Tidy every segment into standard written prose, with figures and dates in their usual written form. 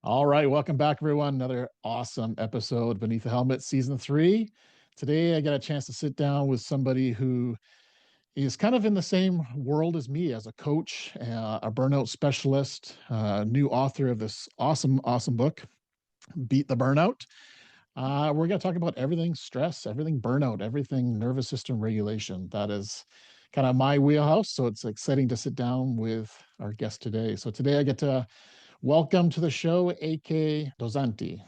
All right, welcome back, everyone. Another awesome episode Beneath the Helmet, Season 3. Today, I got a chance to sit down with somebody who is kind of in the same world as me as a coach, a burnout specialist, new author of this awesome book, Beat the Burnout. We're going to talk about everything stress, everything burnout, everything nervous system regulation. That is kind of my wheelhouse. So it's exciting to sit down with our guest today. So today, I get to welcome to the show, AK Dozanti.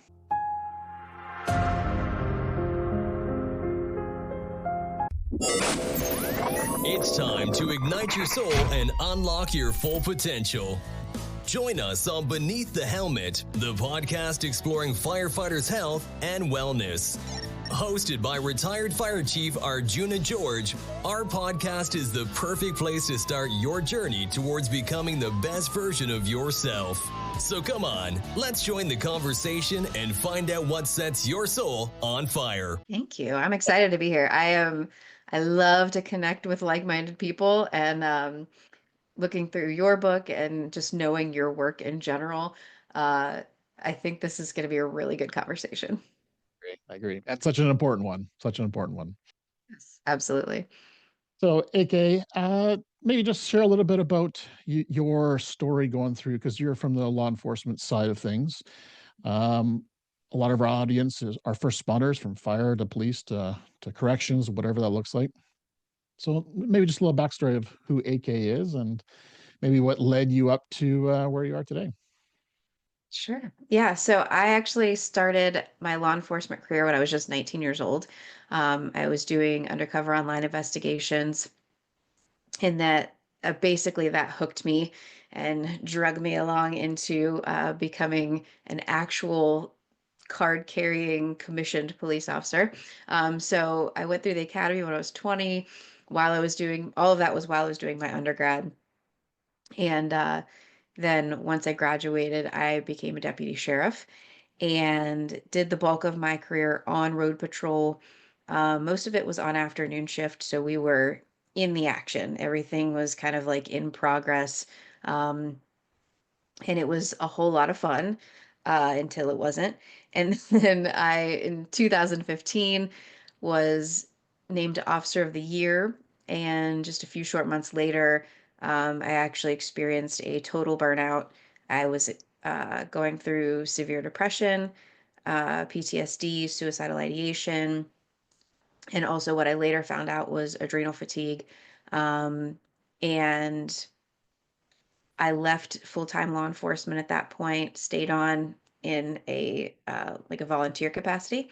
It's time to ignite your soul and unlock your full potential. Join us on Beneath the Helmet, the podcast exploring firefighters' health and wellness. Hosted by retired Fire Chief Arjuna George, our podcast is the perfect place to start your journey towards becoming the best version of yourself. So come on, let's join the conversation and find out what sets your soul on fire. Thank you. I'm excited to be here. I love to connect with like-minded people, and looking through your book and just knowing your work in general, I think this is going to be a really good conversation. I agree. That's such an important one. Such an important one. Yes, absolutely. So, AK, maybe just share a little bit about your story going through, because you're from the law enforcement side of things. Um, a lot of our audience are first responders, from fire to police to corrections, whatever that looks like. So, maybe just a little backstory of who AK is and maybe what led you up to where you are today. Sure. Yeah. So I actually started my law enforcement career when I was just 19 years old. I was doing undercover online investigations, and that basically that hooked me and drug me along into becoming an actual card carrying commissioned police officer. So I went through the academy when I was 20. While I was doing all of that was while I was doing my undergrad. And then once I graduated, I became a deputy sheriff and did the bulk of my career on road patrol. Most of it was on afternoon shift, so we were in the action. Everything was kind of like in progress. Um, and it was a whole lot of fun until it wasn't. And then in 2015, was named Officer of the Year. And just a few short months later, I actually experienced a total burnout. I was going through severe depression, PTSD, suicidal ideation, and also what I later found out was adrenal fatigue. Um, and I left full-time law enforcement at that point, stayed on in a like a volunteer capacity,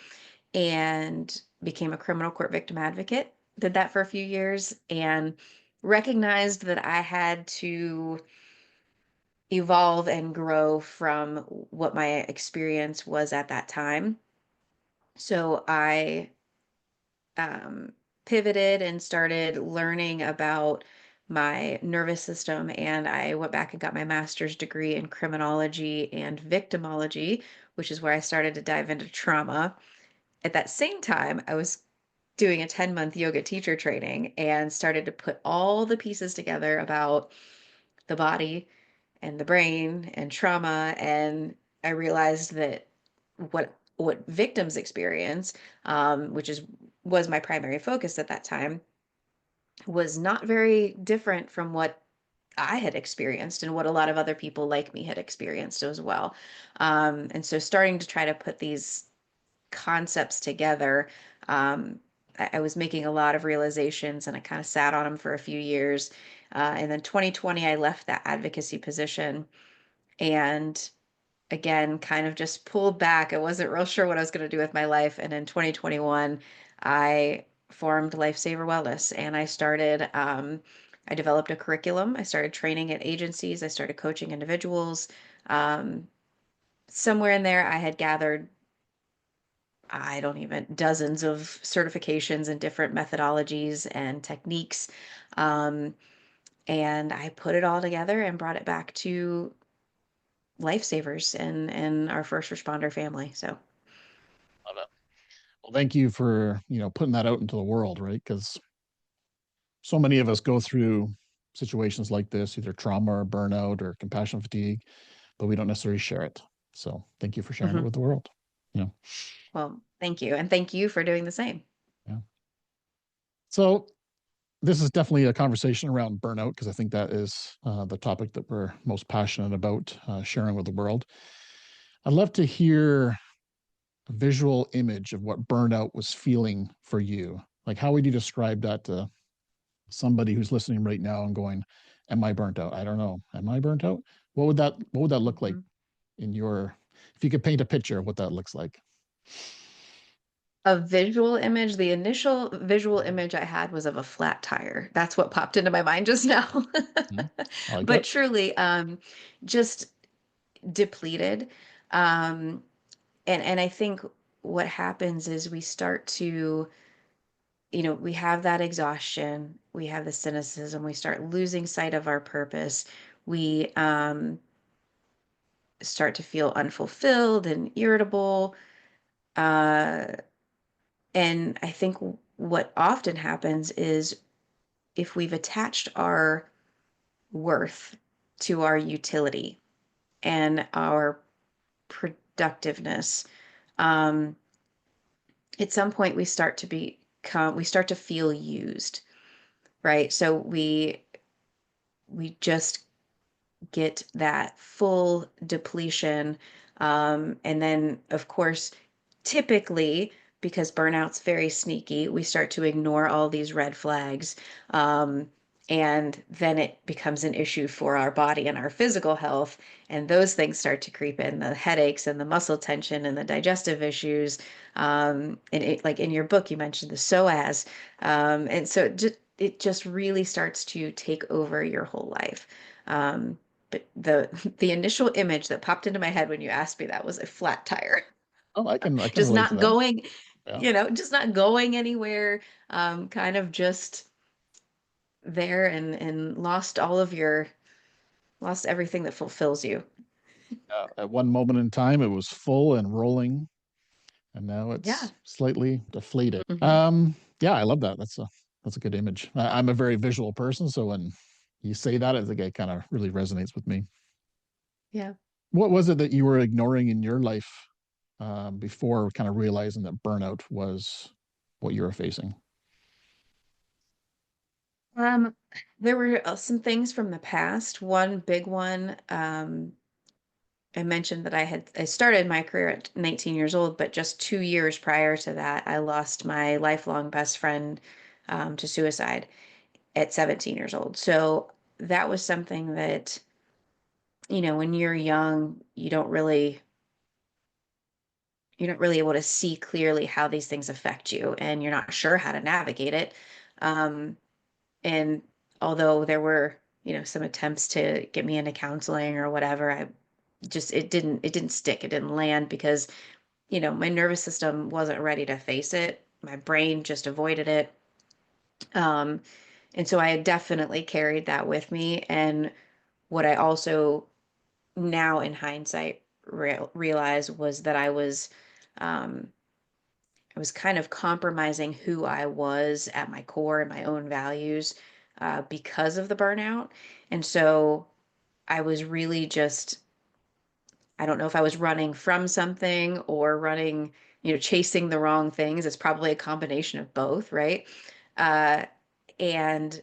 and became a criminal court victim advocate. Did that for a few years and recognized that I had to evolve and grow from what my experience was at that time. So I pivoted and started learning about my nervous system, and I went back and got my master's degree in criminology and victimology, which is where I started to dive into trauma. At that same time, I was doing a 10-month yoga teacher training and started to put all the pieces together about the body and the brain and trauma. And I realized that what victims experience, which was my primary focus at that time, was not very different from what I had experienced and what a lot of other people like me had experienced as well. And so starting to try to put these concepts together, I was making a lot of realizations, and I kind of sat on them for a few years. And then 2020, I left that advocacy position and again kind of just pulled back. I wasn't real sure what I was going to do with my life. And in 2021, I formed Lifesaver Wellness, and I developed a curriculum. I started training at agencies. I started coaching individuals. Um, Somewhere in there, I had gathered, I don't even, dozens of certifications and different methodologies and techniques. Um, and I put it all together and brought it back to lifesavers and our first responder family. So, Love it. Well, thank you for putting that out into the world, right? Because so many of us go through situations like this, either trauma or burnout or compassion fatigue, but we don't necessarily share it. So thank you for sharing it Hmm. with the world. You know, Well, thank you. And thank you for doing the same. yeah. So this is definitely a conversation around burnout because I think that is the topic that we're most passionate about sharing with the world. I'd love to hear a visual image of what burnout was feeling for you. Like, how would you describe that to somebody who's listening right now and going, "Am I burnt out? I don't know. Am I burnt out?" What would that look like Mhm. in your? If you could paint a picture of what that looks like. A visual image, the initial visual image I had was of a flat tire. That's what popped into my mind just now. Mhm. I like But that. truly, just depleted. Um, and I think what happens is we start to, we have that exhaustion, we have the cynicism, we start losing sight of our purpose. We start to feel unfulfilled and irritable. Uh, and I think what often happens is if we've attached our worth to our utility and our productiveness, um, at some point we start to feel used, right? So we just get that full depletion. And then, of course, typically, because burnout's very sneaky, we start to ignore all these red flags. Um, and then it becomes an issue for our body and our physical health. And those things start to creep in, the headaches and the muscle tension and the digestive issues. And it, like in your book, you mentioned the psoas. And so it just really starts to take over your whole life. Um, but the initial image that popped into my head when you asked me that was a flat tire, Oh, I can just relate to not that. going, Yeah. just not going anywhere, kind of just there and lost everything that fulfills you. At one moment in time, it was full and rolling, and now Yeah. it's slightly deflated. Hmm. Yeah, I love that. That's a good image. I'm a very visual person, so when you say that, I think it kind of really resonates with me. Yeah. What was it that you were ignoring in your life before kind of realizing that burnout was what you were facing? Um, there were some things from the past. One big one, I mentioned that I started my career at 19 years old, but just 2 years prior to that, I lost my lifelong best friend to suicide at 17 years old. So that was something that, when you're young, you're not really able to see clearly how these things affect you, and you're not sure how to navigate it. Um, and although there were, some attempts to get me into counseling or whatever, it didn't stick. It didn't land because, my nervous system wasn't ready to face it. My brain just avoided it. Um, and so I had definitely carried that with me. And what I also now in hindsight realized was that I was kind of compromising who I was at my core and my own values because of the burnout. And so I was really just, I don't know if I was running from something or running, chasing the wrong things. It's probably a combination of both, right? Uh, and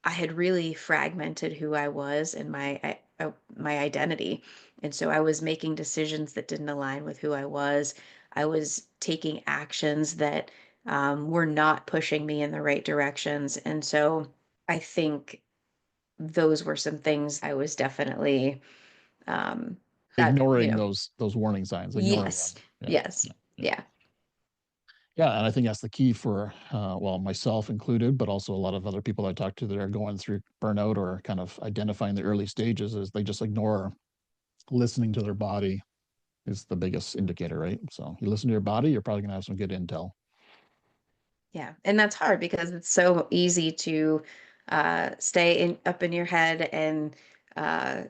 I had really fragmented who I was and my identity. And so I was making decisions that didn't align with who I was. I was taking actions that were not pushing me in the right directions. And so I think those were some things I was definitely um, that, Ignoring those warning signs, ignoring yes, them. Yeah, yes, yeah, yeah. yeah, Yeah, and I think that's the key for well, myself included, but also a lot of other people I talk to that are going through burnout or kind of identifying the early stages is they just ignore listening to their body is the biggest indicator, right? So you listen to your body, you're probably gonna have some good intel. yeah. And that's hard because it's so easy to stay up in your head and uh,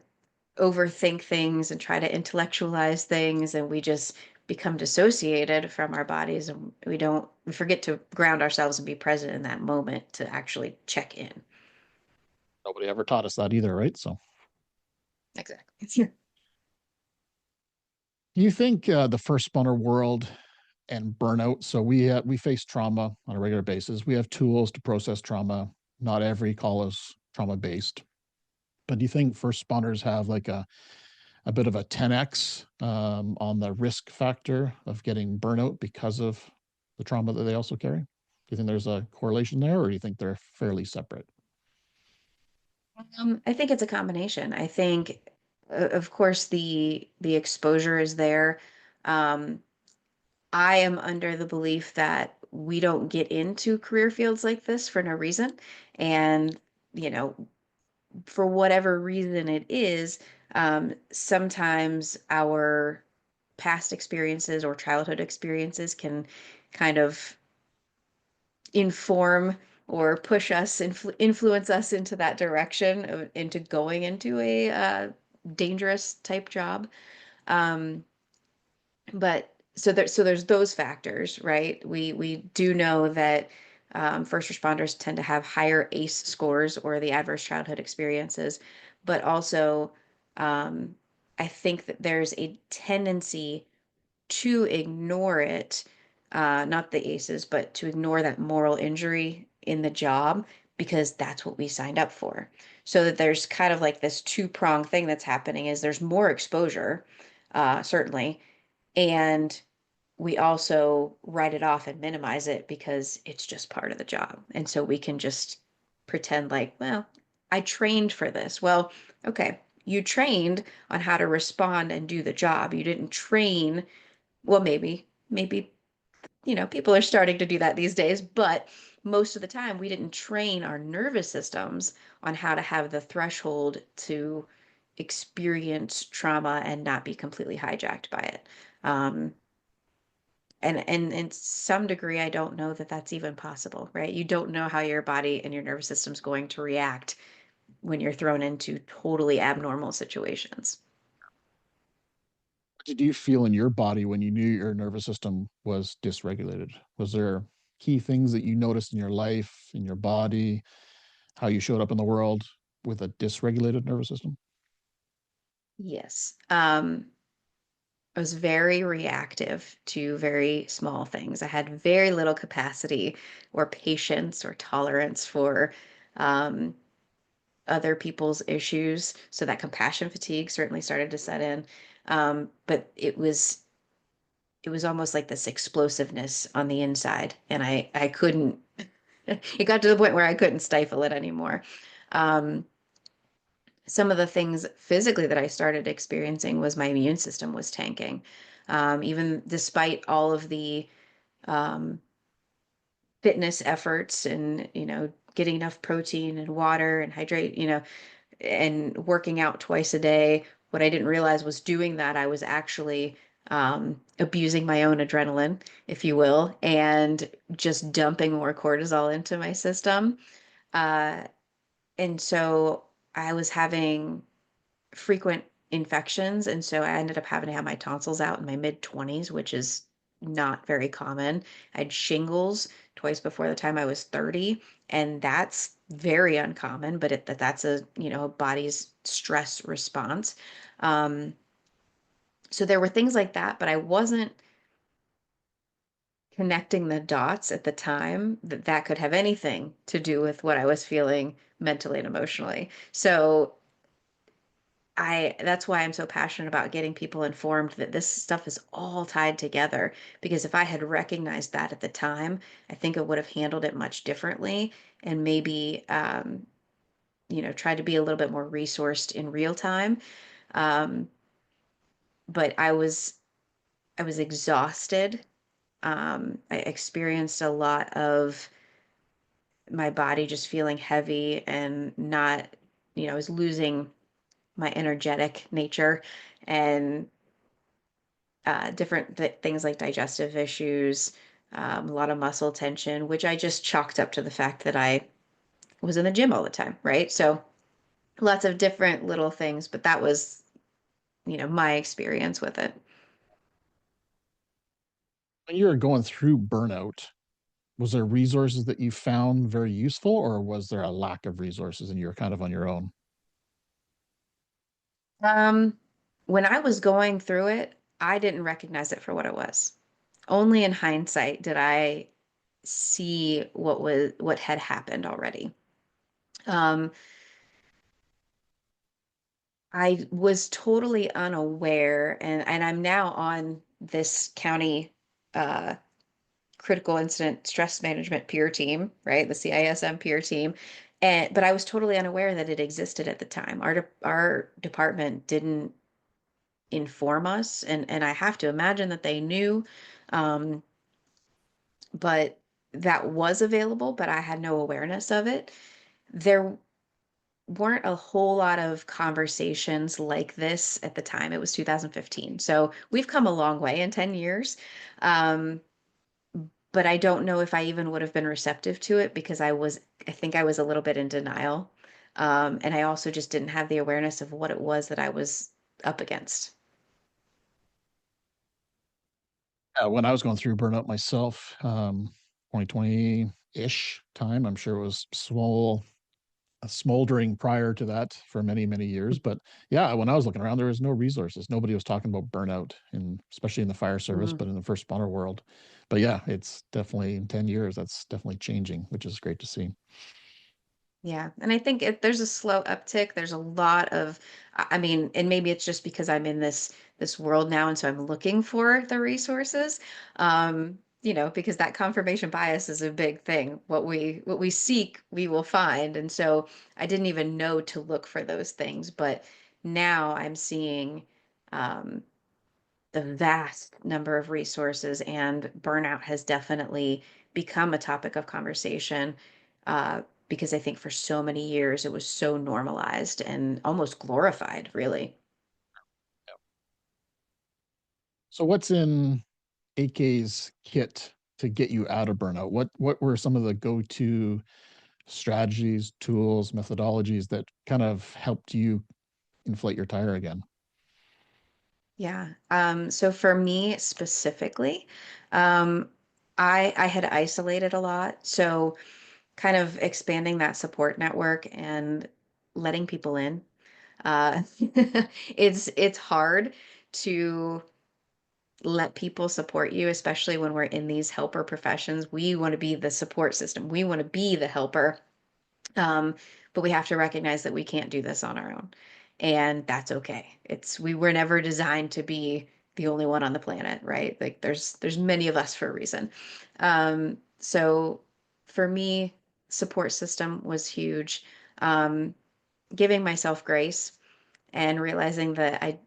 overthink things and try to intellectualize things, and we just become dissociated from our bodies, and we forget to ground ourselves and be present in that moment to actually check in. Nobody ever taught us that either, right? So Exactly. Do you think the first spawner world and burnout? So we face trauma on a regular basis. We have tools to process trauma. Not every call is trauma based. But do you think first spawners have like a bit of a 10x on the risk factor of getting burnout because of the trauma that they also carry? Do you think there's a correlation there, or do you think they're fairly separate? I think it's a combination. I think, of course, the exposure is there. Um, I am under the belief that we don't get into career fields like this for no reason. And, you know, for whatever reason it is, sometimes our past experiences or childhood experiences can kind of inform or push us, influence us into that direction of into going into a dangerous type job. Um, but so there's those factors, right? We do know that first responders tend to have higher ACE scores or the adverse childhood experiences, but also um, I think that there's a tendency to ignore it, not the ACEs, but to ignore that moral injury in the job because that's what we signed up for. So that there's kind of like this two-pronged thing that's happening is there's more exposure, certainly, and we also write it off and minimize it because it's just part of the job. And so we can just pretend like, well, I trained for this. Well, okay, you trained on how to respond and do the job. You didn't train, well, maybe, people are starting to do that these days, but most of the time we didn't train our nervous systems on how to have the threshold to experience trauma and not be completely hijacked by it. Um, and in some degree, I don't know that that's even possible, right? You don't know how your body and your nervous system's going to react when you're thrown into totally abnormal situations. What did you feel in your body when you knew your nervous system was dysregulated? Was there key things that you noticed in your life, in your body, how you showed up in the world with a dysregulated nervous system? Yes. I was very reactive to very small things. I had very little capacity or patience or tolerance for um, other people's issues. So that compassion fatigue certainly started to set in. But it was almost like this explosiveness on the inside, and I couldn't. It got to the point where I couldn't stifle it anymore. Um, some of the things physically that I started experiencing was my immune system was tanking. Even despite all of the um, fitness efforts and, getting enough protein and water and hydrate, and working out twice a day, what I didn't realize was doing that, I was actually abusing my own adrenaline, if you will, and just dumping more cortisol into my system. Uh, and so I was having frequent infections. And so I ended up having to have my tonsils out in my mid 20s, which is not very common. I had shingles twice before the time I was 30, and that's very uncommon, but that's a body's stress response. Um, so there were things like that, but I wasn't connecting the dots at the time that that could have anything to do with what I was feeling mentally and emotionally. So that's why I'm so passionate about getting people informed that this stuff is all tied together. Because if I had recognized that at the time, I think I would have handled it much differently and maybe, tried to be a little bit more resourced in real time. Um, but I was exhausted. I experienced a lot of my body just feeling heavy and not, I was losing my energetic nature and different things like digestive issues, a lot of muscle tension, which I just chalked up to the fact that I was in the gym all the time, right? So lots of different little things, but that was, my experience with it. When you were going through burnout, was there resources that you found very useful, or was there a lack of resources and you were kind of on your own? Um, when I was going through it, I didn't recognize it for what it was. Only in hindsight did I see what had happened already. Um, I was totally unaware, and I'm now on this county uh, critical incident stress management peer team, right? The CISM peer team. But I was totally unaware that it existed at the time. Our department didn't inform us, and I have to imagine that they knew, um, but that was available, but I had no awareness of it. There weren't a whole lot of conversations like this at the time. It was 2015. So we've come a long way in 10 years. Um, but I don't know if I even would have been receptive to it because I think I was a little bit in denial. And I also just didn't have the awareness of what it was that I was up against. When I was going through burnout myself, 2020-ish time, I'm sure it was smoldering prior to that for many, many years. But yeah, when I was looking around, there was no resources. Nobody was talking about burnout, and especially in the fire service, Mm. but in the first responder world. But yeah, it's definitely in 10 years, that's definitely changing, which is great to see. Yeah. And I think there's a slow uptick. There's a lot of, I mean, and maybe it's just because I'm in this world now, and so I'm looking for the resources. Because that confirmation bias is a big thing. What we seek, we will find. And so I didn't even know to look for those things, but now I'm seeing um, the vast number of resources, and burnout has definitely become a topic of conversation because I think for so many years it was so normalized and almost glorified, really. So what's in AK's kit to get you out of burnout? What were some of the go-to strategies, tools, methodologies that kind of helped you inflate your tire again? Yeah. So for me specifically, um, I had isolated a lot. So kind of expanding that support network and letting people in. Uh, it's hard to let people support you, especially when we're in these helper professions. We want to be the support system. We want to be the helper. Um, but we have to recognize that we can't do this on our own. And that's okay. We were never designed to be the only one on the planet, right? Like there's many of us for a reason. So for me, support system was huge. Um, Giving myself grace and realizing that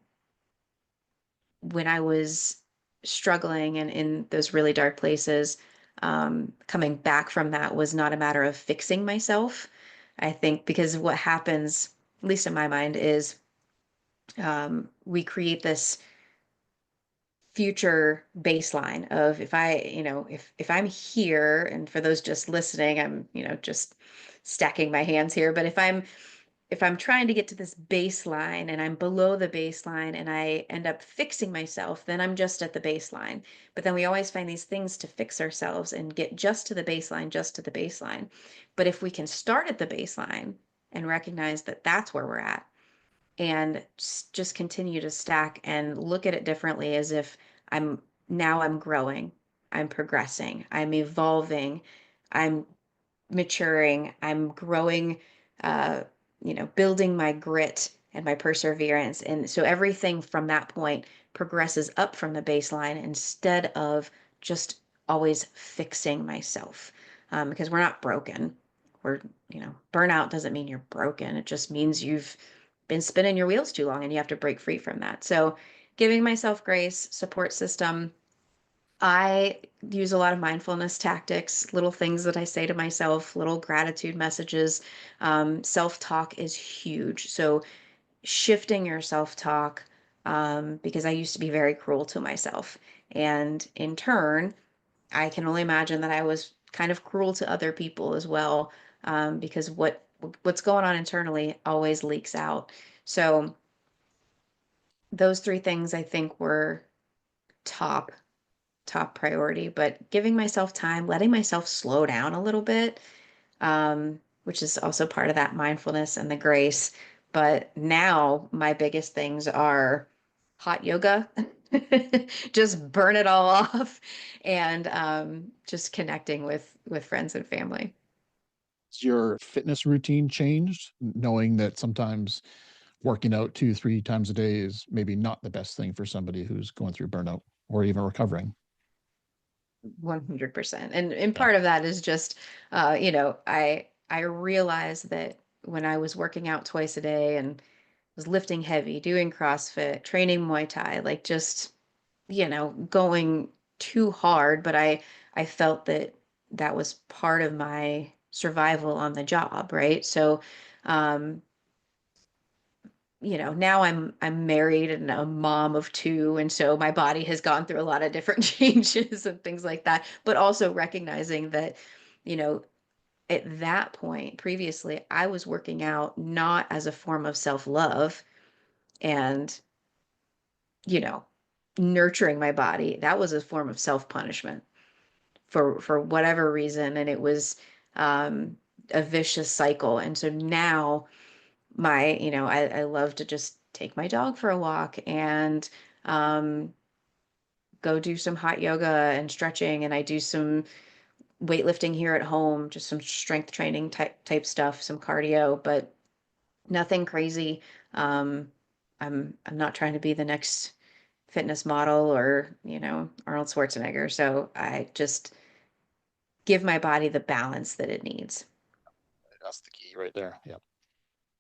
when I was struggling and in those really dark places, coming back from that was not a matter of fixing myself. I think because what happens, at least in my mind, is we create this future baseline of if I, if I'm here, and for those just listening, I'm, just stacking my hands here, but if I'm trying to get to this baseline and I'm below the baseline and I end up fixing myself, then I'm just at the baseline. But then we always find these things to fix ourselves and get just to the baseline, just to the baseline. But if we can start at the baseline and recognize that that's where we're at, and just continue to stack and look at it differently as if I'm growing, I'm progressing, I'm evolving, I'm maturing, I'm growing, uh, building my grit and my perseverance. And so everything from that point progresses up from the baseline instead of just always fixing myself. Because we're not broken. Burnout doesn't mean you're broken. It just means you've been spinning your wheels too long and you have to break free from that. So giving myself grace, support system, I use a lot of mindfulness tactics, little things that I say to myself, little gratitude messages. Self-talk is huge. So shifting your self-talk, because I used to be very cruel to myself. And in turn, I can only imagine that I was kind of cruel to other people as well, because what's going on internally always leaks out. So those three things I think were top top priority, but giving myself time, letting myself slow down a little bit, which is also part of that mindfulness and the grace. But now my biggest things are hot yoga. just burn it all off and just connecting with friends and family. Has your fitness routine changed, knowing that sometimes working out 2, 3 times a day is maybe not the best thing for somebody who's going through burnout or even recovering? 100%. And Yeah. part of that is just I realized that when I was working out twice a day and was lifting heavy, doing CrossFit, training Muay Thai, like just, going too hard, but I felt that that was part of my survival on the job, right? So, um, now I'm married and a mom of two, and so my body has gone through a lot of different changes and things like that, but also recognizing that, you know, at that point previously, I was working out not as a form of self-love and, you know, nurturing my body. That was a form of self-punishment for whatever reason, and it was um a vicious cycle. And so now I love to just take my dog for a walk and um, go do some hot yoga and stretching. And I do some weightlifting here at home, just some strength training type stuff, some cardio, but nothing crazy. Um, I'm not trying to be the next fitness model or, Arnold Schwarzenegger. So I just give my body the balance that it needs. That's the key right there. Yeah.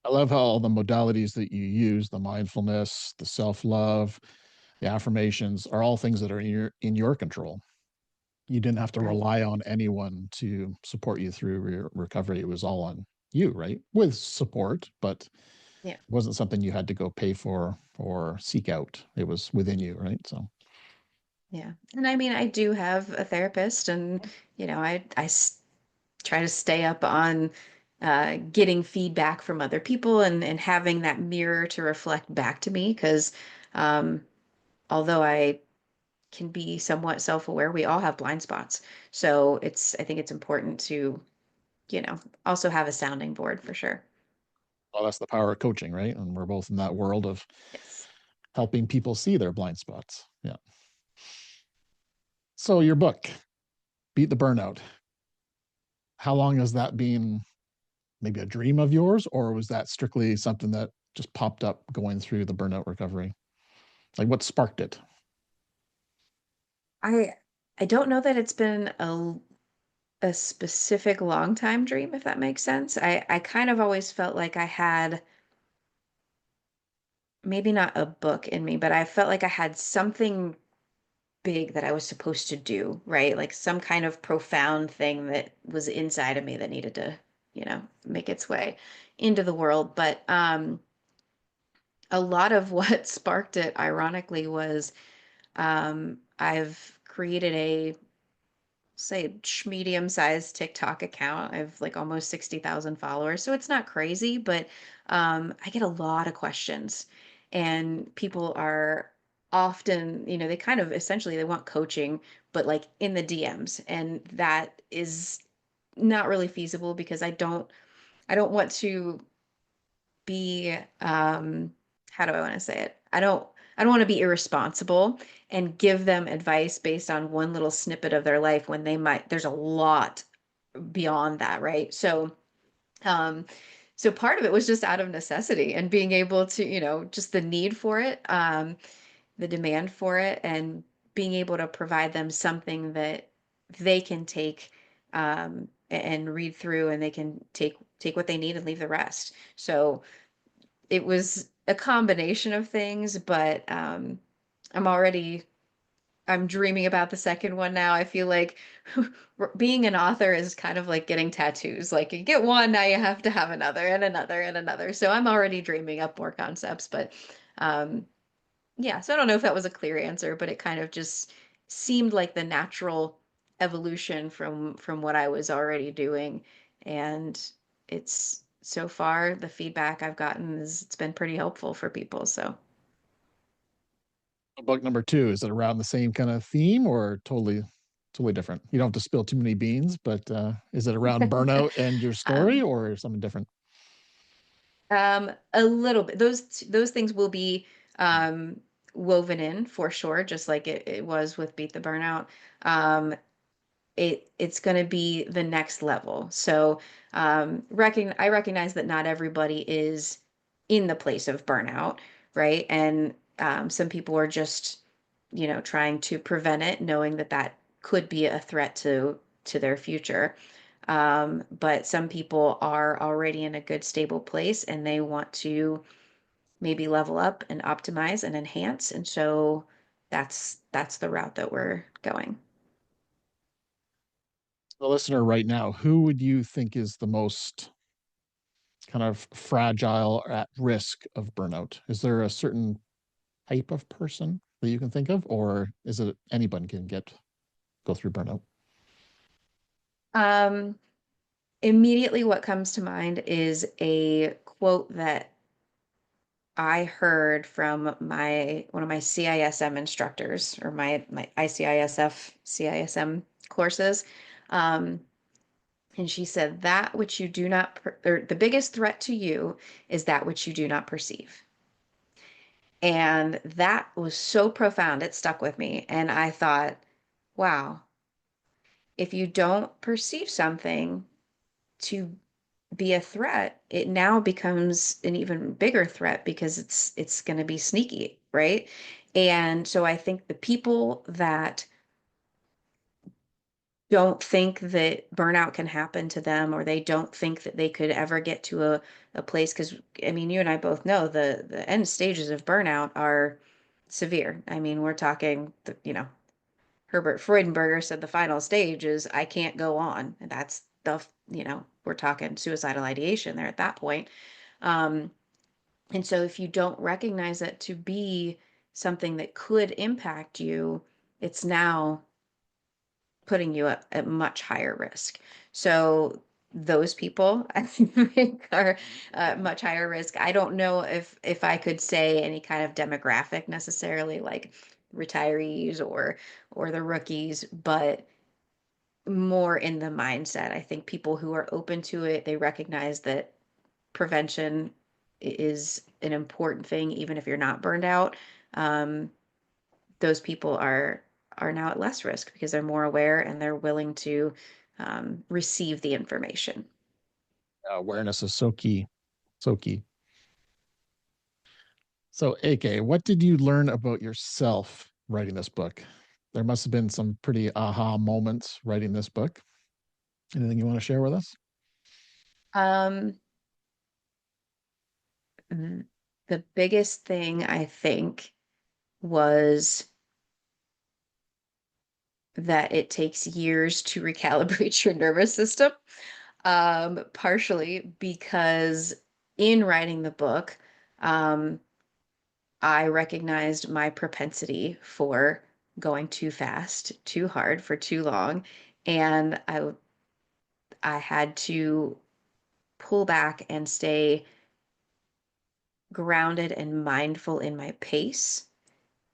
I love how all the modalities that you use, the mindfulness, the self-love, the affirmations are all things that are in your control. You didn't have to Right. rely on anyone to support you through your recovery. It was all on you, right? With support, but it Yeah. wasn't something you had to go pay for or seek out. It was within you, right? So Yeah. And I mean, I do have a therapist and, try to stay up on getting feedback from other people and having that mirror to reflect back to me. Because um, although I can be somewhat self-aware, we all have blind spots. So I think it's important to, also have a sounding board for sure. well, that's the power of coaching, right? And we're both in that world of Yes. helping people see their blind spots. Yeah. So your book, Beat the Burnout, how long has that been maybe a dream of yours, or was that strictly something that just popped up going through the burnout recovery? Like what sparked it? I I don't know that it's been a specific long time dream, if that makes sense. I kind of always felt like I had maybe not a book in me, but I felt like I had something big that I was supposed to do, right? Like some kind of profound thing that was inside of me that needed to, make its way into the world. But a lot of what sparked it, ironically, was I've created a say medium-sized TikTok account. I have like almost 60,000 followers. So it's not crazy, but I get a lot of questions and people are often, they kind of essentially they want coaching, but like in the DMs. And that is not really feasible because I don't want to be how do I want to say it? I don't want to be irresponsible and give them advice based on one little snippet of their life when there's a lot beyond that, right? Um so part of it was just out of necessity and being able to, just the need for it, the demand for it, and being able to provide them something that they can take and read through, and they can take what they need and leave the rest. So it was a combination of things, but I'm already I'm dreaming about the second one now. I feel like being an author is kind of like getting tattoos. Like you get one, now you have to have another and another and another. So I'm already dreaming up more concepts, but um yeah, so I don't know if that was a clear answer, but it kind of just seemed like the natural evolution from what I was already doing. And it's so far the feedback I've gotten is it's been pretty helpful for people. So Book number two, is it around the same kind of theme or totally different? You don't have to spill too many beans, but is it around burnout and your story um or something different? a little bit. Those things will be um woven in for sure, just like it was with Beat the Burnout. Um, it's going to be the next level. So I recognize that not everybody is in the place of burnout, right? And some people are just, trying to prevent it, knowing that that could be a threat to their future. But some people are already in a good, stable place and they want to maybe level up and optimize and enhance. And so that's the route that we're going. The listener right now, who would you think is the most kind of fragile or at risk of burnout? Is there a certain type of person that you can think of, or is it anyone can go through burnout? Um, Immediately what comes to mind is a quote that I heard from my one of my CISM instructors or my ICISF CISM courses. Um, and she said, that which you do not, or the biggest threat to you is that which you do not perceive. And that was so profound, it stuck with me. And I thought, wow, if you don't perceive something to be a threat, it now becomes an even bigger threat because it's going to be sneaky, right? And so I think the people that don't think that burnout can happen to them, or they don't think that they could ever get to a place, because I mean, you and I both know the end stages of burnout are severe. I mean, we're talking, Herbert Freudenberger said the final stage is I can't go on. And that's we're talking suicidal ideation there at that point. Um, and so if you don't recognize that to be something that could impact you, it's now putting you at much higher risk. So those people, I think, are much higher risk. I don't know if I could say any kind of demographic necessarily, like retirees or the rookies, but more in the mindset. I think people who are open to it, they recognize that prevention is an important thing, even if you're not burned out. Um, those people are now at less risk because they're more aware and they're willing to receive the information. Awareness is so key, so key. So, AK, what did you learn about yourself writing this book? There must have been some pretty aha moments writing this book. Anything you want to share with us? Um, the biggest thing I think was that it takes years to recalibrate your nervous system, partially because in writing the book, um, I recognized my propensity for going too fast, too hard for too long, and I had to pull back and stay grounded and mindful in my pace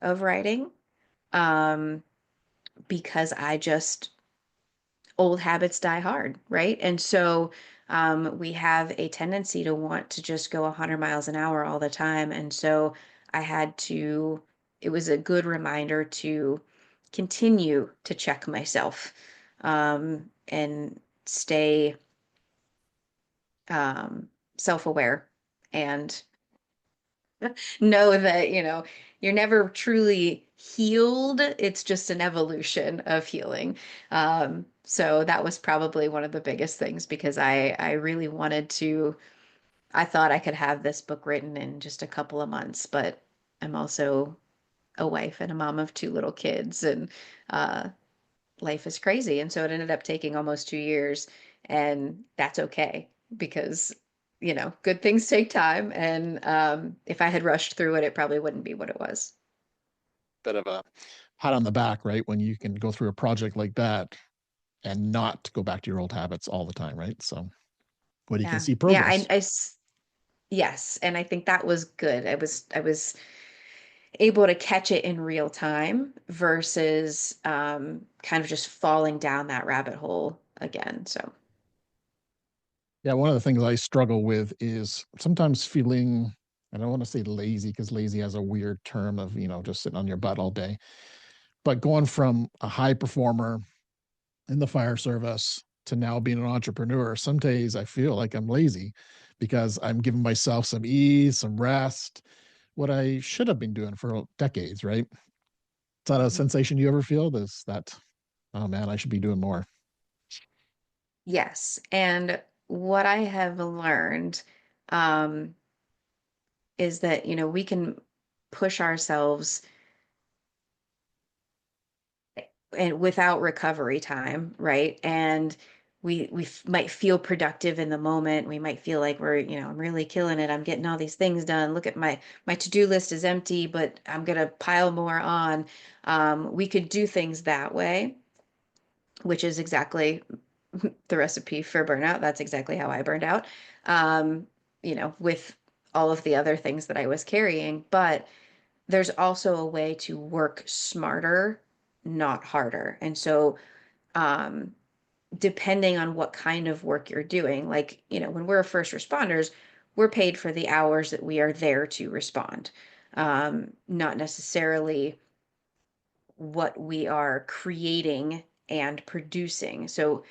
of writing, um, because I just old habits die hard, right? And so we have a tendency to want to just go 100 miles an hour all the time. And so I had to, it was a good reminder to continue to check myself and stay self-aware and know that, you're never truly healed. It's just an evolution of healing. So that was probably one of the biggest things because I really wanted to, I thought I could have this book written in just a couple of months, but I'm also a wife and a mom of two little kids and uh, life is crazy. And so it ended up taking almost 2 years, and that's okay because, good things take time. And if I had rushed through it, it probably wouldn't be what it was. Bit of a pat on the back, right? When you can go through a project like that and not go back to your old habits all the time, right? So when you can Yeah. see Yeah. progress. Yes. And I think that was good. I was able to catch it in real time versus kind of just falling down that rabbit hole again. So, Yeah, one of the things I struggle with is sometimes feeling I don't want to say lazy because lazy has a weird term of, just sitting on your butt all day. But going from a high performer in the fire service to now being an entrepreneur, some days I feel like I'm lazy because I'm giving myself some ease, some rest, what I should have been doing for decades, right? Is that a Mhm. sensation you ever feel? This that, oh man, I should be doing more. Yes. And what I have learned um, is that, we can push ourselves and without recovery time, right? And might feel productive in the moment. We might feel like I'm really killing it. I'm getting all these things done. Look at my to-do list is empty, but I'm gonna pile more on. We could do things that way, which is exactly the recipe for burnout. That's exactly how I burned out. With all of the other things that I was carrying, but there's also a way to work smarter, not harder. And so, um, depending on what kind of work you're doing, like, when we're first responders, we're paid for the hours that we are there to respond, not necessarily what we are creating and producing. So,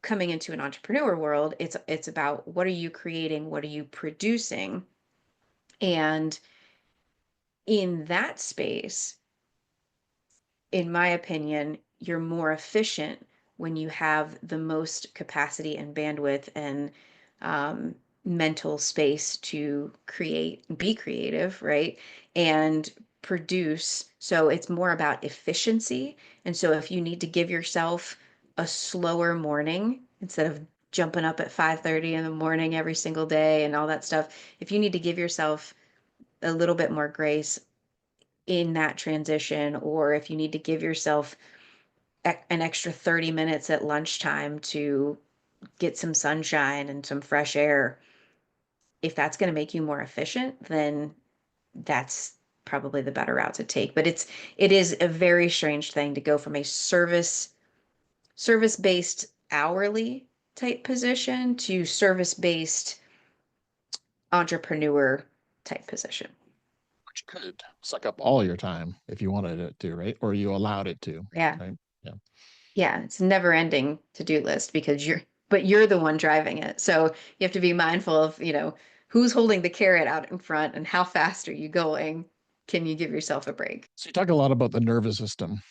coming into an entrepreneur world, it's about what are you creating, what are you producing, and in that space, in my opinion, you're more efficient when you have the most capacity and bandwidth and um, mental space to create, be creative, right? And produce. So it's more about efficiency. And so if you need to give yourself a slower morning instead of jumping up at 5:30 in the morning every single day and all that stuff, if you need to give yourself a little bit more grace in that transition, or if you need to give yourself an extra 30 minutes at lunchtime to get some sunshine and some fresh air, if that's going to make you more efficient, then that's probably the better route to take. But it is a very strange thing to go from a service-based hourly type position to service-based entrepreneur type position. Which could suck up all your time if you wanted it to, right? Or you allowed it to, Yeah. right? Yeah. Yeah, it's a never ending to-do list because you're the one driving it. So you have to be mindful of, who's holding the carrot out in front and how fast are you going? Can you give yourself a break? So you talk a lot about the nervous system.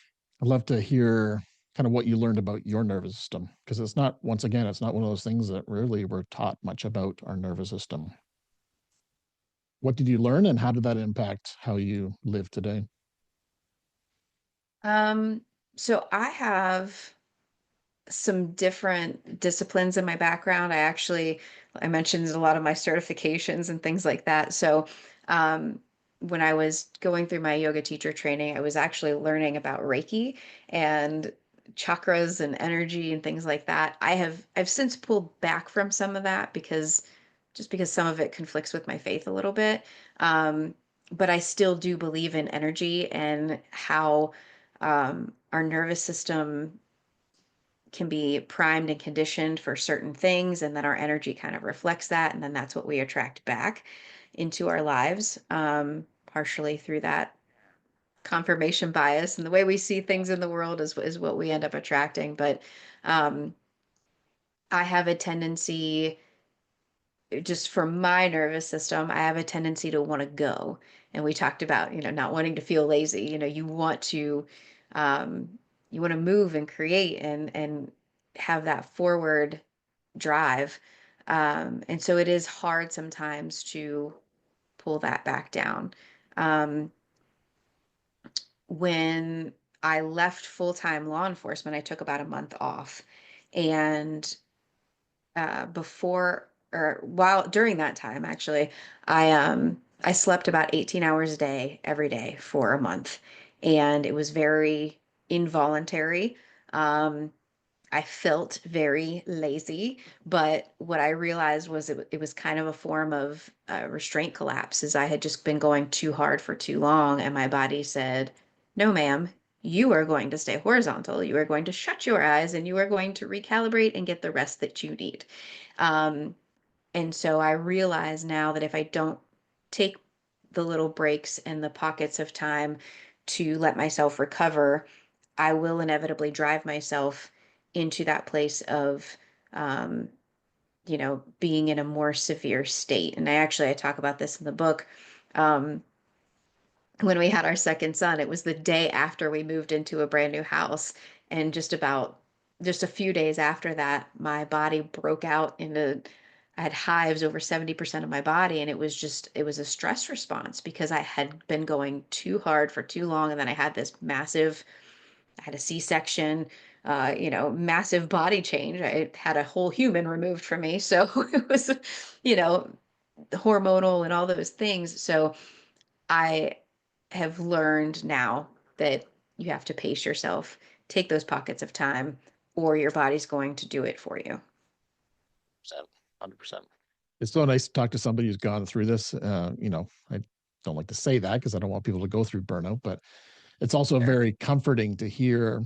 I'd love to hear kind of what you learned about your nervous system because it's not, once again, it's not one of those things that really we're taught much about our nervous system. What did you learn and how did that impact how you live today? Um, so I have some different disciplines in my background. I mentioned a lot of my certifications and things like that. So, um, when I was going through my yoga teacher training, I was actually learning about Reiki and chakras and energy and things like that. I've since pulled back from some of that because some of it conflicts with my faith a little bit. Um, but I still do believe in energy and how our nervous system can be primed and conditioned for certain things, and then our energy kind of reflects that, and then that's what we attract back into our lives, partially through that confirmation bias and the way we see things in the world is what we end up attracting. But um, I have a tendency, just for my nervous system, I have a tendency to want to go. And we talked about, not wanting to feel lazy. Um, you want to move and create and have that forward drive. And so it is hard sometimes to pull that back down. Um, when I left full-time law enforcement, I took about a month off. And before or while during that time, actually, I slept about 18 hours a day every day for a month. And it was very involuntary. Um, I felt very lazy, but what I realized was it was kind of a form of restraint collapse, as I had just been going too hard for too long, and my body said, "No, ma'am, you are going to stay horizontal. You are going to shut your eyes, and you are going to recalibrate and get the rest that you need." Um, and so I realize now that if I don't take the little breaks and the pockets of time to let myself recover, I will inevitably drive myself into that place of, um, being in a more severe state. And I talk about this in the book. Um, when we had our second son, it was the day after we moved into a brand new house. And just a few days after that, my body broke out I had hives over 70% of my body. And it was a stress response because I had been going too hard for too long. And then I had a C-section, massive body change. I had a whole human removed from me. So it was, you know, hormonal and all those things. So I have learned now that you have to pace yourself, take those pockets of time, or your body's going to do it for you. 100%. It's so nice to talk to somebody who's gone through this. I don't like to say that because I don't want people to go through burnout, but it's also Sure. very comforting to hear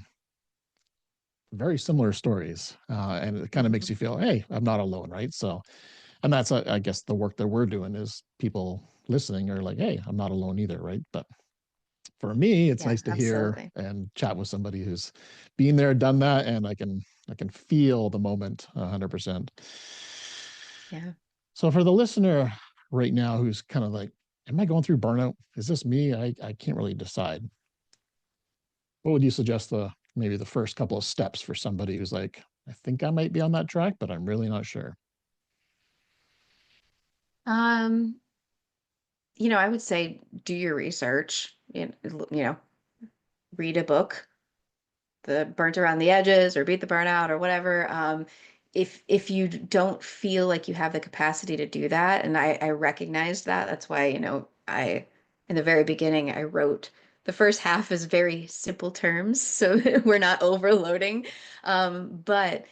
very similar stories. And it kind of makes Mhm. you feel, hey, I'm not alone, right? So, and that's, I guess, the work that we're doing is people listening are like, hey, I'm not alone either, right? But for me, it's Yeah, nice to hear absolutely. and chat with somebody who's been there, done that, and I can feel the moment 100%. Yeah. So for the listener right now who's kind of like, am I going through burnout? Is this me? I can't really decide. What would you suggest maybe the first couple of steps for somebody who's like, I think I might be on that track, but I'm really not sure. Um, I would say do your research, read a book, the Burnt Around the Edges or Beat the Burnout or whatever. If you don't feel like you have the capacity to do that, and I recognize that, that's why, I in the very beginning I wrote the first half is very simple terms, so we're not overloading. But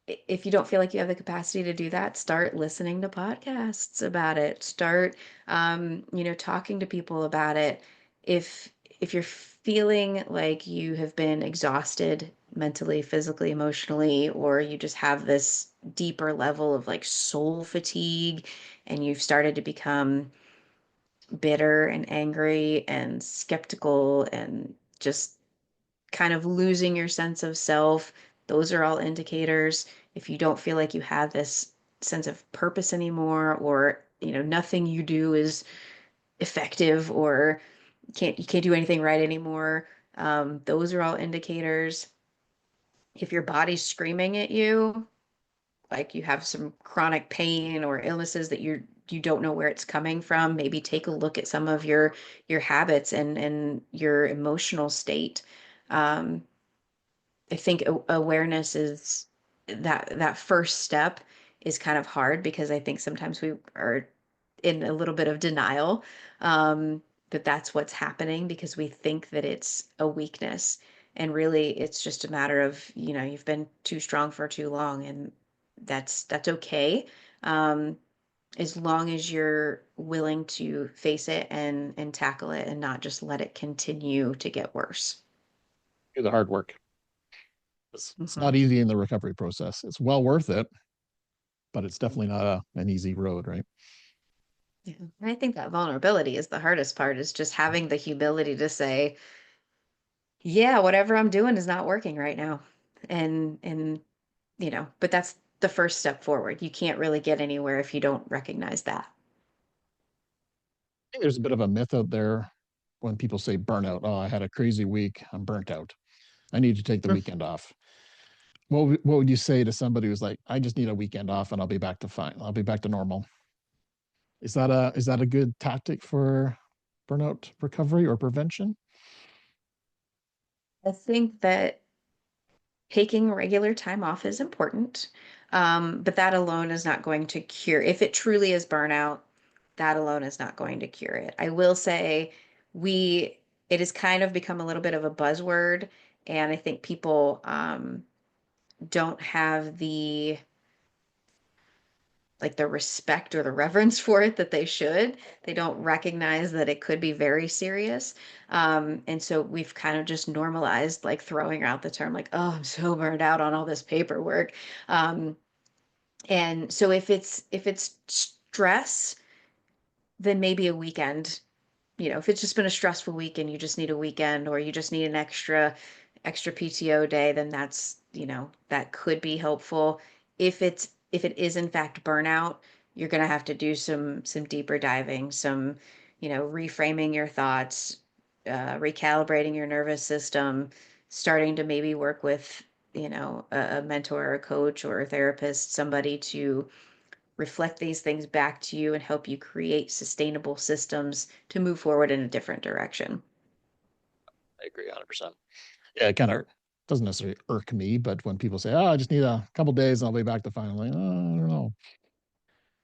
if you don't feel like you have the capacity to do that, start listening to podcasts about it. Start, talking to people about it. If you're feeling like you have been exhausted mentally, physically, emotionally, or you just have this deeper level of like soul fatigue, and you've started to become bitter and angry and skeptical and just kind of losing your sense of self, those are all indicators. If you don't feel like you have this sense of purpose anymore, or, nothing you do is effective, or you can't do anything right anymore, those are all indicators. If your body's screaming at you, like you have some chronic pain or illnesses that you don't know where it's coming from, maybe take a look at some of your habits and your emotional state. Um, I think awareness is that first step is kind of hard because I think sometimes we are in a little bit of denial, that that's what's happening because we think that it's a weakness. And really, it's just a matter of, you've been too strong for too long, and that's okay. Um, as long as you're willing to face it and tackle it and not just let it continue to get worse. Do the hard work. It's Mhm. not easy in the recovery process. It's well worth it, but it's definitely not an easy road, right? Yeah. I think that vulnerability is the hardest part, is just having the humility to say, yeah, whatever I'm doing is not working right now. And but that's the first step forward. You can't really get anywhere if you don't recognize that. I think there's a bit of a myth out there when people say burnout. Oh, I had a crazy week. I'm burnt out. I need to take the weekend off. What would you say to somebody who's like, I just need a weekend off and I'll be back to fine. I'll be back to normal. Is that a good tactic for burnout recovery or prevention? I think that taking regular time off is important, but that alone is not going to cure. If it truly is burnout, that alone is not going to cure it. I will say we, it has kind of become a little bit of a buzzword, and I think people don't have the respect or the reverence for it that they should. They don't recognize that it could be very serious. And so we've kind of just normalized like throwing out the term like, oh, I'm so burned out on all this paperwork. Um, and so if it's stress, then maybe a weekend if it's just been a stressful week and you just need a weekend or you just need an extra PTO day, then that could be helpful. If it is in fact burnout, you're going to have to do some deeper diving, some, reframing your thoughts, recalibrating your nervous system, starting to maybe work with, a mentor or a coach or a therapist, somebody to reflect these things back to you and help you create sustainable systems to move forward in a different direction. I agree 100%. Yeah, it kind of doesn't necessarily irk me, but when people say, "Oh, I just need a couple days and I'll be back to fine," I'm like, "Oh, I don't know."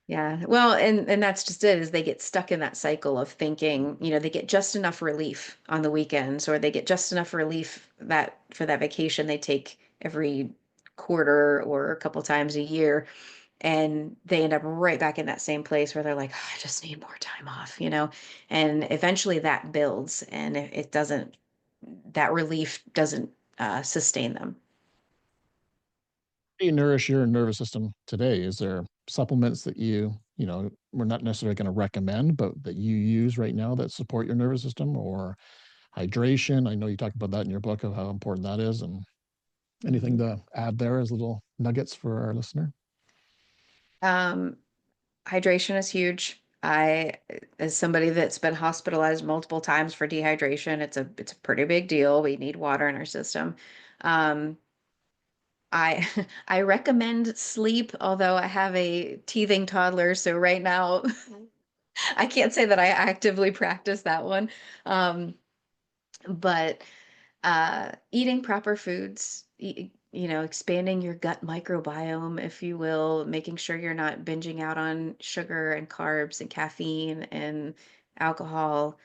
Yeah. Well, and that's just it, is they get stuck in that cycle of thinking, they get just enough relief on the weekends, or they get just enough relief that for that vacation they take every quarter or a couple times a year. And they end up right back in that same place where they're like, "Oh, I just need more time off. And eventually that builds, and it doesn't, that relief doesn't sustain them. Do you nourish your nervous system today? Is there supplements that we're not necessarily going to recommend, but that you use right now that support your nervous system, or hydration? I know you talked about that in your book of how important that is, and anything Mhm. to add there as little nuggets for our listener? Um, Hydration is huge. As somebody that's been hospitalized multiple times for dehydration, it's a pretty big deal. We need water in our system. Um, I I recommend sleep, although I have a teething toddler, so right now I can't say that I actively practice that one. Um, but eating proper foods, expanding your gut microbiome, if you will, making sure you're not binging out on sugar and carbs and caffeine and alcohol.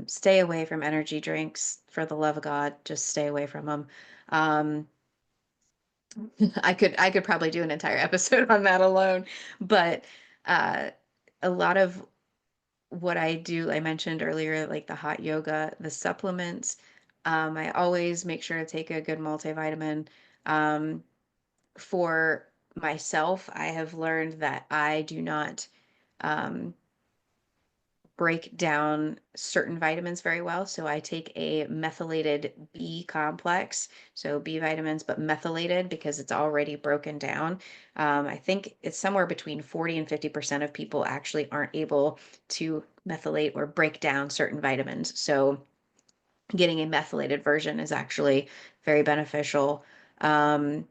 Stay away from energy drinks, for the love of God, just stay away from them. Um, I could probably do an entire episode on that alone, but uh, a lot of what I do, I mentioned earlier, like the hot yoga, the supplements. I always make sure to take a good multivitamin. Um, for myself, I have learned that I do not um, break down certain vitamins very well. So I take a methylated B complex, so B vitamins, but methylated because it's already broken down. I think it's somewhere between 40 and 50% of people actually aren't able to methylate or break down certain vitamins. So getting a methylated version is actually very beneficial. Um,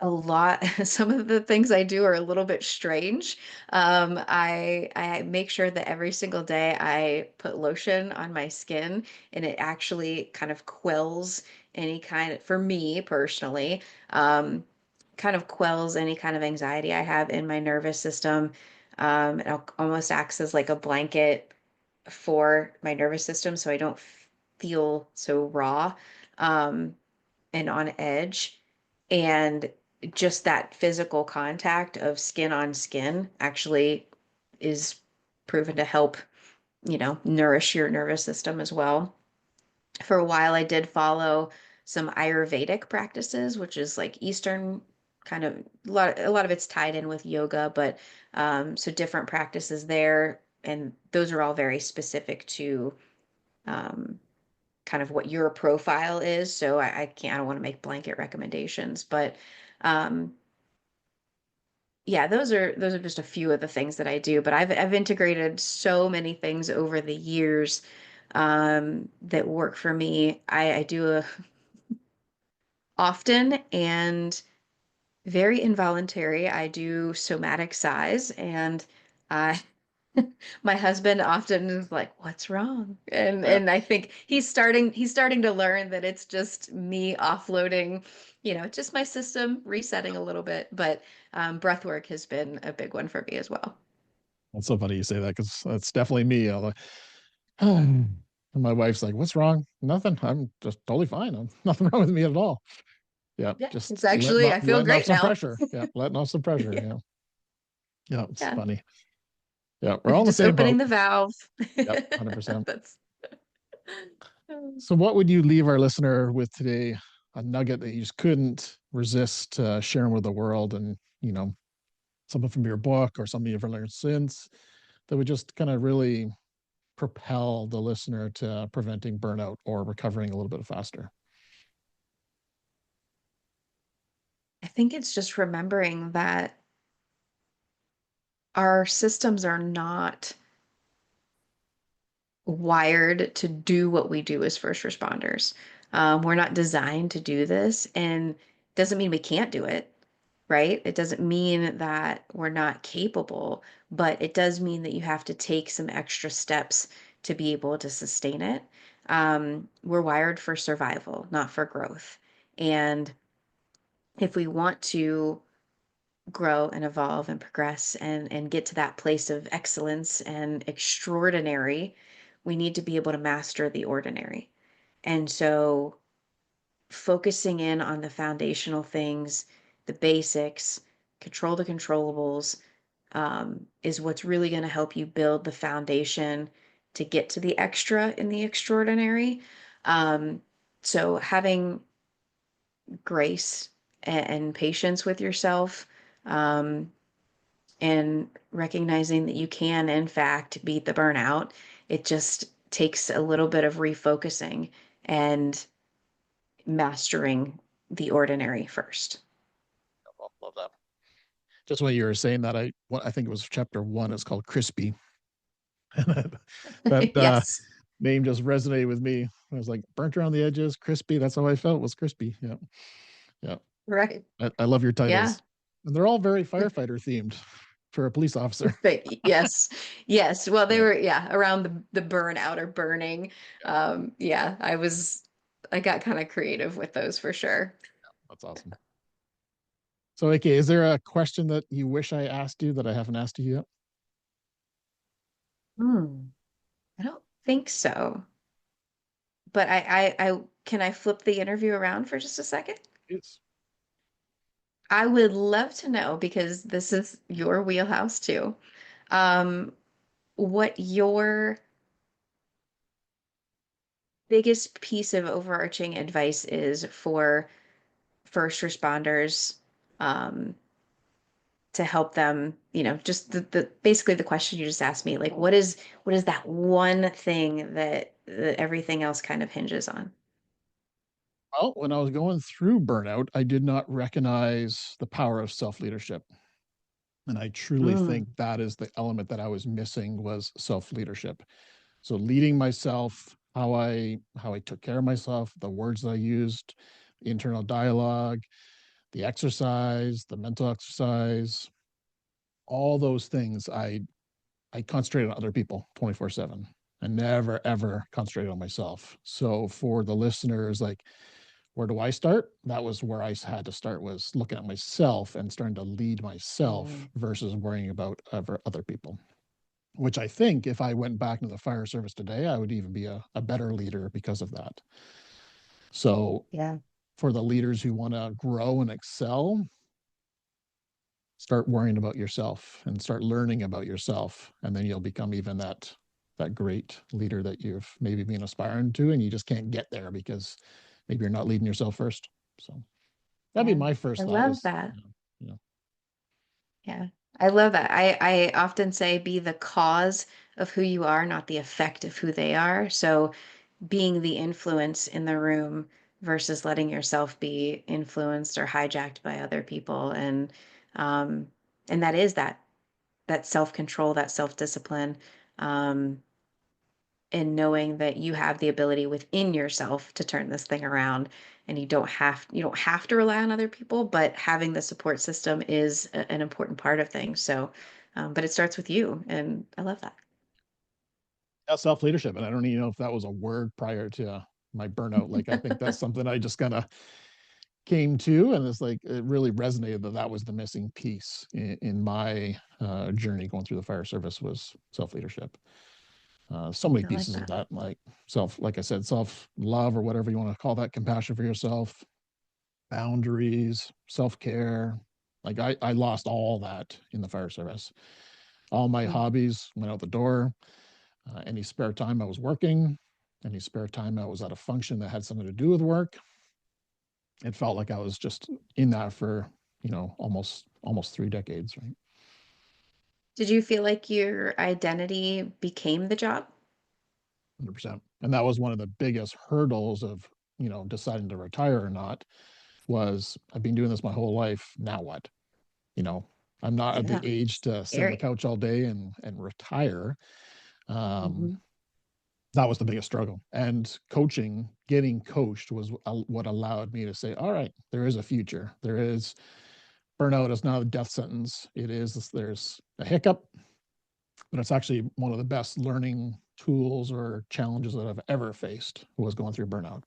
a lot some of the things I do are a little bit strange. I make sure that every single day I put lotion on my skin, and it actually kind of quells any kind of, for me personally, um, kind of quells any kind of anxiety I have in my nervous system. Almost acts as like a blanket for my nervous system so I don't feel so raw. Um, and on edge. And just that physical contact of skin on skin actually is proven to help, nourish your nervous system as well. For a while, I did follow some Ayurvedic practices, which is like Eastern kind of, a lot of it's tied in with yoga, but so different practices there. And those are all very specific to um, kind of what your profile is. So I don't want to make blanket recommendations, but um, yeah, those are just a few of the things that I do. But I've integrated so many things over the years that work for me. I do often and very involuntary. I do somatic size, and I my husband often is like, "What's wrong?" And Yeah. and I think he's starting to learn that it's just me offloading, just my system resetting a little bit. But breath work has been a big one for me as well. It's so funny you say that because that's definitely me. I'm like, and my wife's like, "What's wrong?" Nothing. I'm just totally fine. Nothing wrong with me at all. Yeah, Yeah, just it's actually, I feel letting off great some now. pressure. Yeah, letting off some pressure. Yeah, Yeah, yeah, it's yeah. funny. Yeah, we're all in the Just same opening boat. the valve. Yep, 100%. That's So, what would you leave our listener with today? A nugget that you just couldn't resist sharing with the world, and something from your book or something you've learned since. that would just kind of really propel the listener to preventing burnout or recovering a little bit faster? I think it's just remembering that our systems are not wired to do what we do as first responders. We're not designed to do this, and doesn't mean we can't do it, right? It doesn't mean that we're not capable, but it does mean that you have to take some extra steps to be able to sustain it. We're wired for survival, not for growth. And if we want to grow and evolve and progress and get to that place of excellence and extraordinary, we need to be able to master the ordinary. And so focusing in on the foundational things, the basics, control the controllables, is what's really going to help you build the foundation to get to the extra in the extraordinary. Um, so having grace and patience with yourself, um, and recognizing that you can, in fact, beat the burnout. It just takes a little bit of refocusing and mastering the ordinary first. Love that. Just when you were saying that, I think it was chapter 1. It's called Crispy. that Yes. name just resonated with me. I was like, burnt around the edges, crispy. That's how I felt, was crispy. Yeah. Yeah. Right. I love your Yeah. titles. And they're all very firefighter themed for a police officer. Yes. Yes. Well, they Yeah. were, yeah, around the burnout or burning. Yeah, I got kind of creative with those for sure. That's awesome. So, okay, is there a question that you wish I asked you that I haven't asked you yet? Hmm. I don't think so. But I can I flip the interview around for just a second? Yes. I would love to know because this is your wheelhouse too. Um, what your biggest piece of overarching advice is for first responders, um, to help them, just the basically the question you just asked me, like what is that one thing that everything else kind of hinges on? Well, when I was going through burnout, I did not recognize the power of self leadership. And I truly Mm, think that is the element that I was missing was self leadership. So leading myself, how I took care of myself, the words that I used, the internal dialogue, the exercise, the mental exercise, all those things I concentrated on other people 24/7 and never ever concentrated on myself. So for the listeners, like, where do I start? That was where I had to start, was looking at myself and starting to lead myself mm, versus worrying about other people. Which I think if I went back into the fire service today, I would even be a better leader because of that. So yeah, for the leaders who want to grow and excel, start worrying about yourself and start learning about yourself, and then you'll become even that great leader that you've maybe been aspiring to, and you just can't get there because maybe you're not leading yourself first. So that'd be yeah. my I first thought love is, that. you know, Yeah. I love that. I often say be the cause of who you are, not the effect of who they are. So being the influence in the room versus letting yourself be influenced or hijacked by other people. Um and that is that self-control, that self-discipline, um, and knowing that you have the ability within yourself to turn this thing around, and you don't have to rely on other people, but having the support system is an important part of things. So, but it starts with you, and I love that. that's self leadership. And I don't even know if that was a word prior to my burnout. Like, I think that's something I just kind of came to, and it's like it really resonated that that was the missing piece in my journey going through the fire service was self leadership. So many I like pieces of that. that, like like I said, self love or whatever you want to call that, compassion for yourself, boundaries, self care. Like I lost all that in the fire service. All my Mm. hobbies went out the door. Any spare time I was working, any spare time I was at a function that had something to do with work. It felt like I was just in that for almost 3 decades, right? Did you feel like your identity became the job? 100%. And that was one of the biggest hurdles of, deciding to retire or not was I've been doing this my whole life. Now what? You know, I'm not at the Yeah, age to sit on the scary. couch all day and retire. Um, Hmm. that was the biggest struggle. And coaching, getting coached was what allowed me to say, all right, there is a future. There is burnout is not a death sentence. There's a hiccup, but it's actually one of the best learning tools or challenges that I've ever faced was going through burnout.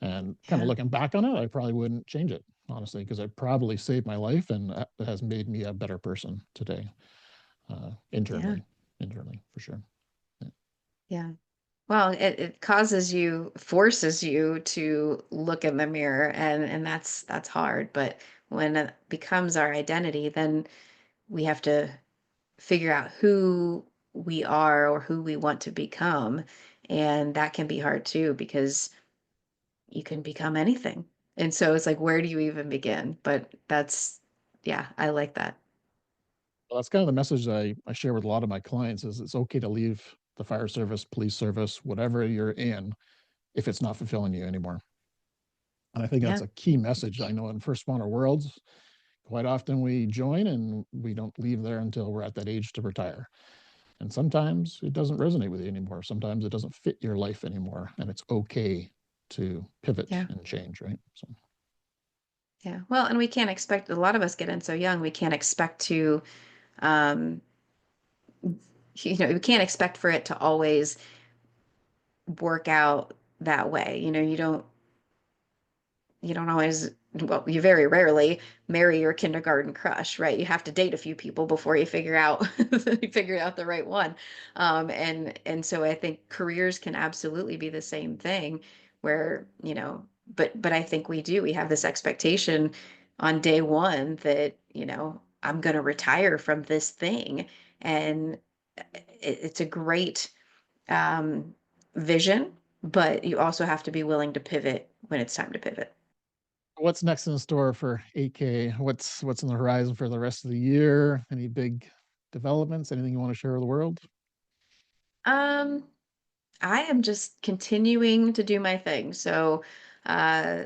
And kind of Yeah, looking back on it, I probably wouldn't change it, honestly, because it probably saved my life and it has made me a better person today, yeah, internally for sure. Yeah. yeah. Well, it forces you to look in the mirror, and that's hard. But when it becomes our identity, then we have to figure out who we are or who we want to become. And that can be hard too, because you can become anything. And so it's like, where do you even begin? But yeah, I like that. Well, that's kind of the message I share with a lot of my clients is it's okay to leave the fire service, police service, whatever you're in, if it's not fulfilling you anymore. And I think that's Yeah, a key message. I know in first responder worlds, quite often we join and we don't leave there until we're at that age to retire. And sometimes it doesn't resonate with you anymore. Sometimes it doesn't fit your life anymore. And it's okay to pivot yeah, and change, right? So yeah. Well, and we can't expect, a lot of us get in so young, we can't expect to, um, we can't expect for it to always work out that way. You don't always, well, you very rarely marry your kindergarten crush, right? You have to date a few people before you figure out you figure out the right one. And so I think careers can absolutely be the same thing where, but I think we have this expectation on day one that, I'm going to retire from this thing. And it's a great um, vision, but you also have to be willing to pivot when it's time to pivot. what's next in store for AK? What's on the horizon for the rest of the year? Any big developments? Anything you want to share with the world? Um, I am just continuing to do my thing. So, uh,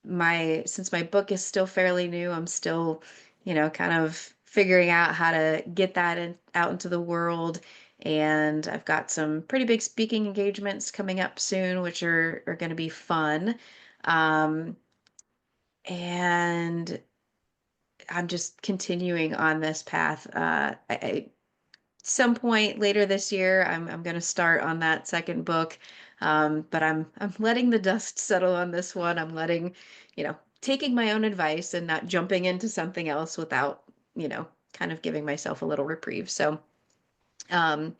since my book is still fairly new, I'm still, kind of figuring out how to get that out into the world. And I've got some pretty big speaking engagements coming up soon, which are going to be fun. Um, and I'm just continuing on this path. Some point later this year, I'm going to start on that second book. But I'm letting the dust settle on this one. I'm taking my own advice and not jumping into something else without, kind of giving myself a little reprieve. So, um,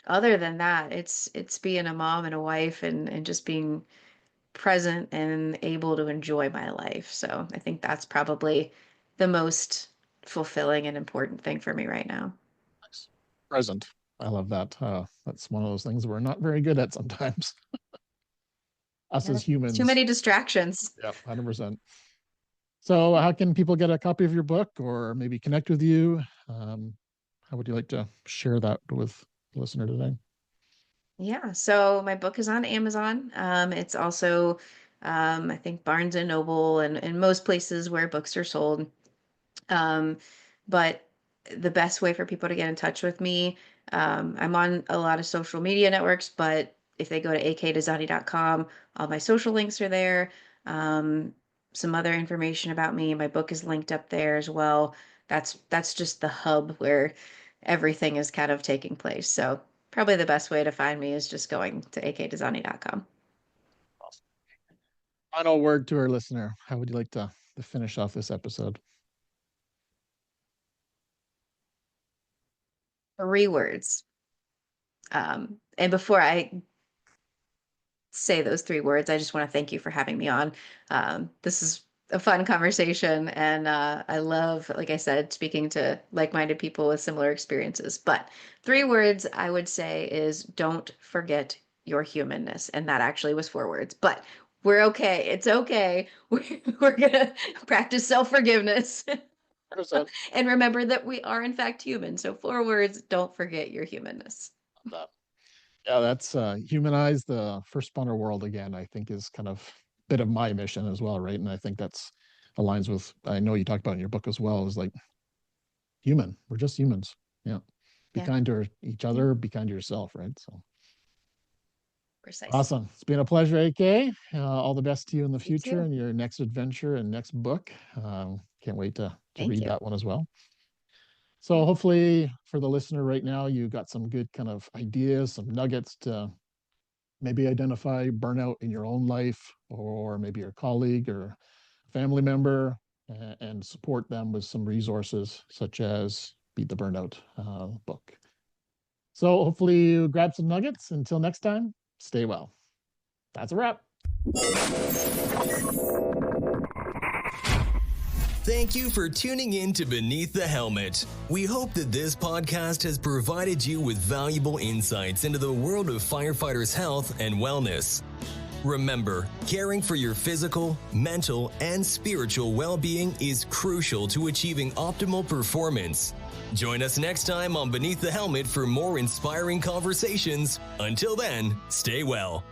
other than that, it's being a mom and a wife and just being present and able to enjoy my life. So I think that's probably the most fulfilling and important thing for me right now. Nice. Present. I love that. That's one of those things we're not very good at sometimes. Us Yeah. as Too humans. many distractions. Yeah, 100%. So, how can people get a copy of your book or maybe connect with you? Um, how would you like to share that with the listener today? Yeah, so my book is on Amazon. It's also, I think Barnes and Noble and most places where books are sold. Um, but the best way for people to get in touch with me, I'm on a lot of social media networks, but if they go to akdozanti.com, all my social links are there. Um, some other information about me, my book is linked up there as well. That's just the hub where everything is kind of taking place. So probably the best way to find me is just going to akdozanti.com. Awesome. Final word to our listener. How would you like to finish off this episode? 3 words. And before I say those 3 words, I just want to thank you for having me on. This is a fun conversation, and I love, like I said, speaking to like-minded people with similar experiences. But 3 words I would say is don't forget your humanness. And that actually was 4 words, but we're okay. It's okay. We're gonna practice self-forgiveness. 100%. And remember that we are in fact human. So 4 words, don't forget your humanness. That. Yeah, that's humanize the first spawner world again, I think is kind of a bit of my mission as well, right? And I think that's aligns with, I know you talked about in your book as well, is like human. We're just humans. Yeah. Be Yeah, kind to each yeah, other, be kind to yourself, right? So precisely. awesome. It's been a pleasure, AK. All the best to you in the You future too. and your next adventure and next book. Can't wait to Thank read you. that one as well. So Yeah. hopefully for the listener right now, you got some good kind of ideas, some nuggets to maybe identify burnout in your own life or maybe your colleague or family member and support them with some resources such as Beat the Burnout book. So hopefully you grab some nuggets. Until next time, stay well. That's a wrap. Thank you for tuning in to Beneath the Helmet. We hope that this podcast has provided you with valuable insights into the world of firefighters' health and wellness. Remember, caring for your physical, mental, and spiritual well-being is crucial to achieving optimal performance. Join us next time on Beneath the Helmet for more inspiring conversations. Until then, stay well.